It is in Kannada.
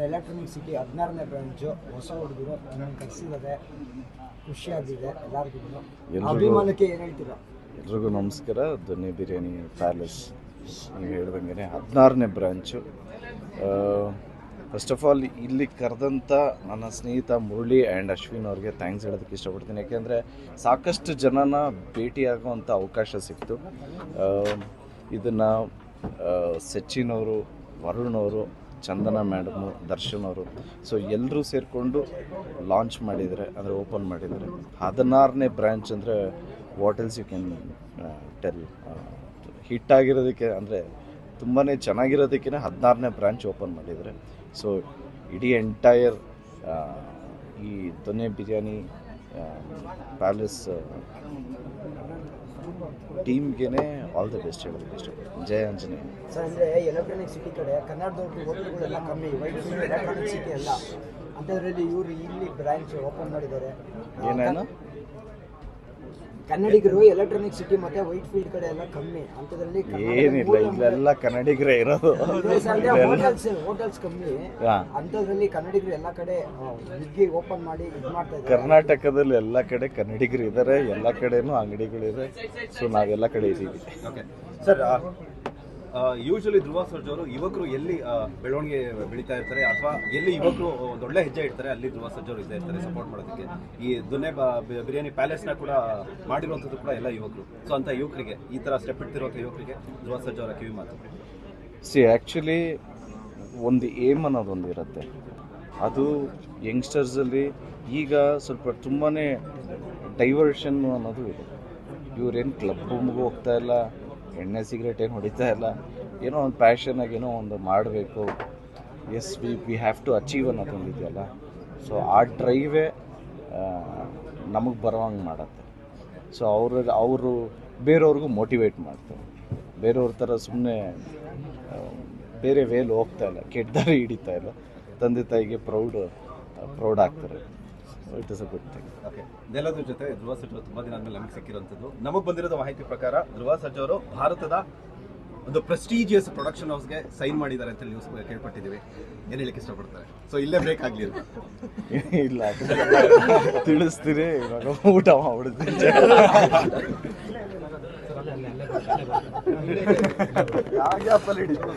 ಎಲೆಕ್ಟ್ರಾನಿಕ್ ಸಿಟಿ 16ನೇ ಬ್ರಾಂಚು ಹೊಸ ಹುಡುಗರು ನಮಗೆ ಕಲಿಸಿದ್ದಾರೆ, ಖುಷಿಯಾಗಿದೆ ಎಲ್ಲರಿಗೂ. ಅಭಿಮಾನಕ್ಕೆ ಏನು ಹೇಳ್ತೀರಾ? ಎಲ್ರಿಗೂ ನಮಸ್ಕಾರ. ದೊನ್ನೆ ಬಿರಿಯಾನಿ ಪ್ಯಾಲೇಸ್ ನೀವು ಹೇಳ್ದಂಗೆ 16ನೇ ಬ್ರಾಂಚು. ಫಸ್ಟ್ ಆಫ್ ಆಲ್ ಇಲ್ಲಿ ಕರೆದಂಥ ನನ್ನ ಸ್ನೇಹಿತ ಮುರಳಿ ಆ್ಯಂಡ್ ಅಶ್ವಿನ್ ಅವ್ರಿಗೆ ಥ್ಯಾಂಕ್ಸ್ ಹೇಳೋದಕ್ಕೆ ಇಷ್ಟಪಡ್ತೀನಿ. ಯಾಕೆಂದರೆ ಸಾಕಷ್ಟು ಜನನ ಭೇಟಿಯಾಗುವಂಥ ಅವಕಾಶ ಸಿಕ್ತು. ಇದನ್ನು ಸಚಿನ್ ಅವರು, ವರುಣ್ ಅವರು, ಚಂದನ ಮೇಡಮು, ದರ್ಶನ್ ಅವರು, ಸೊ ಎಲ್ಲರೂ ಸೇರಿಕೊಂಡು ಲಾಂಚ್ ಮಾಡಿದ್ದಾರೆ, ಅಂದರೆ ಓಪನ್ ಮಾಡಿದ್ದಾರೆ. 16ನೇ ಬ್ರ್ಯಾಂಚ್ ಅಂದರೆ what else you can tell. ಹಿಟ್ಟಾಗಿರೋದಕ್ಕೆ ಅಂದರೆ ತುಂಬಾ ಚೆನ್ನಾಗಿರೋದಕ್ಕೆ 16ನೇ ಬ್ರಾಂಚ್ ಓಪನ್ ಮಾಡಿದ್ದಾರೆ. ಸೊ ಇಡೀ ಎಂಟೈರ್ ಈ ದೊನ್ನೆ ಬಿರಿಯಾನಿ ಪ್ಯಾಲೇಸ್ ಟೀಮ್ಗೆ ಆಲ್ ದಿ ಬೆಸ್ಟ್ ಹೇಳೋದಕ್ಕೆ ಇಷ್ಟಪಡ್ತೀನಿ. ಜಯ ಆಂಜನೇಯ. ಸರ್, ಅಂದರೆ ಎಲೆಕ್ಟ್ರಾನಿಕ್ ಸಿಟಿ ಕಡೆ ಕನ್ನಡದವ್ರಿಗೆ ಹೋಟೆಲ್ಗಳೆಲ್ಲ ಕಮ್ಮಿ, ವೈಟ್ ಫೀಲ್ಡ್ ಎಲೆಕ್ಟ್ರಾನಿಕ್ ಸಿಟಿ ಎಲ್ಲ ಅಂಥದ್ರಲ್ಲಿ ಇವರು ಇಲ್ಲಿ ಬ್ರಾಂಚ್ ಓಪನ್ ಮಾಡಿದ್ದಾರೆ. ಏನೇನು ಕನ್ನಡಿಗರು ಎಲೆಕ್ಟ್ರಾನಿಕ್ ಸಿಟಿ ಮತ್ತು ವೈಟ್ ಫೀಲ್ಡ್ ಕಡೆ ಎಲ್ಲ ಕಮ್ಮಿ, ಅಂಥದ್ರಲ್ಲಿ ಏನಿಲ್ಲ, ಇಲ್ಲೆಲ್ಲ ಕನ್ನಡಿಗರೇ ಇರೋದು. ಹೋಟೆಲ್ಸ್ ಕಮ್ಮಿ, ಅಂಥದ್ರಲ್ಲಿ ಕನ್ನಡಿಗರು ಎಲ್ಲ ಕಡೆ ಓಪನ್ ಮಾಡಿ ಇದು ಮಾಡ್ತಾ ಇದ್ದಾರೆ. ಕರ್ನಾಟಕದಲ್ಲಿ ಎಲ್ಲ ಕಡೆ ಕನ್ನಡಿಗರು ಇದ್ದಾರೆ, ಎಲ್ಲ ಕಡೆನೂ ಅಂಗಡಿಗಳಿದೆ. ಸೊ ನಾವೆಲ್ಲ ಕಡೆ ಇದ್ದೀವಿ. Okay sir, usually Dhruva Sarja ಅವರು ಯುವಕರು ಎಲ್ಲಿ ಬೆಳವಣಿಗೆ ಬೆಳೀತಾ ಇರ್ತಾರೆ ಅಥವಾ ಎಲ್ಲಿ ಯುವಕರು ಒಂದು ಒಳ್ಳೆ ಹೆಜ್ಜೆ ಇಡ್ತಾರೆ ಅಲ್ಲಿ ಧ್ರುವ ಸರ್ಜಾ ಅವರು ಇದ್ದೇ ಇರ್ತಾರೆ ಸಪೋರ್ಟ್ ಮಾಡೋದಕ್ಕೆ. ಈ ದೊನ್ನೆ ಬಿರಿಯಾನಿ ಪ್ಯಾಲೇಸ್ನ ಕೂಡ ಮಾಡಿರುವಂಥದ್ದು ಕೂಡ ಎಲ್ಲ ಯುವಕರು. ಸೊ ಅಂಥ ಯುವಕರಿಗೆ, ಈ ಥರ ಸ್ಟೆಪ್ ಇಡ್ತಿರುವಂಥ ಯುವಕರಿಗೆ ಧ್ರುವ ಸರ್ಜಾ ಅವರ ಕಿವಿ ಮಾತು. ಆ್ಯಕ್ಚುಲಿ ಒಂದು ಏಮ್ ಅನ್ನೋದೊಂದು ಇರುತ್ತೆ. ಅದು ಯಂಗ್ಸ್ಟರ್ಸಲ್ಲಿ ಈಗ ಸ್ವಲ್ಪ ತುಂಬಾ ಡೈವರ್ಷನ್ ಅನ್ನೋದು ಇದೆ. ಇವ್ರೇನು ಕ್ಲಬ್ ರೂಮ್ಗೆ ಹೋಗ್ತಾ ಇಲ್ಲ, ಎಣ್ಣೆ ಸಿಗರೇಟ್ ಏನು ಹೊಡಿತಾ ಇಲ್ಲ, ಏನೋ ಒಂದು ಪ್ಯಾಷನಾಗಿ ಏನೋ ಒಂದು ಮಾಡಬೇಕು. Yes we have to achieve ಅನ್ನೋದೊಂದು ಇದೆಯಲ್ಲ. ಸೊ ಆ ಡ್ರೈವೇ ನಮಗೆ ಬರೋವಂಗೆ ಮಾಡುತ್ತೆ. ಸೊ ಅವರು ಬೇರೆಯವ್ರಿಗೂ ಮೋಟಿವೇಟ್ ಮಾಡ್ತಾರೆ. ಬೇರೆಯವ್ರ ಥರ ಸುಮ್ಮನೆ ಬೇರೆ ವೇಲ್ ಹೋಗ್ತಾ ಇಲ್ಲ, ಕೆಟ್ಟ ದಾರಿ ಹಿಡಿತಾ ಇಲ್ಲ, ತಂದೆ ತಾಯಿಗೆ ಪ್ರೌಡ್ ಆಗ್ತಾರೆ. It is a good thing. Okay, ಇದೆಲ್ಲದ್ರ ಜೊತೆ ಧ್ರುವ ಸರ್ಜಾ ತುಂಬ ದಿನ ಆದಮೇಲೆ ನಮಗೆ ಸಿಕ್ಕಿರೋಂಥದ್ದು. ನಮಗೆ ಬಂದಿರೋ ಮಾಹಿತಿ ಪ್ರಕಾರ ಧ್ರುವ ಸರ್ಜಾ ಅವರು ಭಾರತದ ಒಂದು ಪ್ರೆಸ್ಟೀಜಿಯಸ್ ಪ್ರೊಡಕ್ಷನ್ ಹೌಸ್ಗೆ ಸೈನ್ ಮಾಡಿದ್ದಾರೆ ಅಂತ ನ್ಯೂಸ್ ಕೇಳ್ಪಟ್ಟಿದ್ದೀವಿ. ಏನು ಹೇಳಕ್ಕೆ ಇಷ್ಟಪಡ್ತಾರೆ? ಸೊ ಇಲ್ಲೇ ಬ್ರೇಕ್ ಆಗಲಿ ಅಂತ. ಇಲ್ಲ, ತಿಳಿಸ್ತೀರಿ, ಇವಾಗ ಊಟ ಮಾಡ್ಬಿಡ್ತೀನಿ. ಯಾವ ಗ್ಯಾಪಲ್ಲಿ ಹಿಡಿದು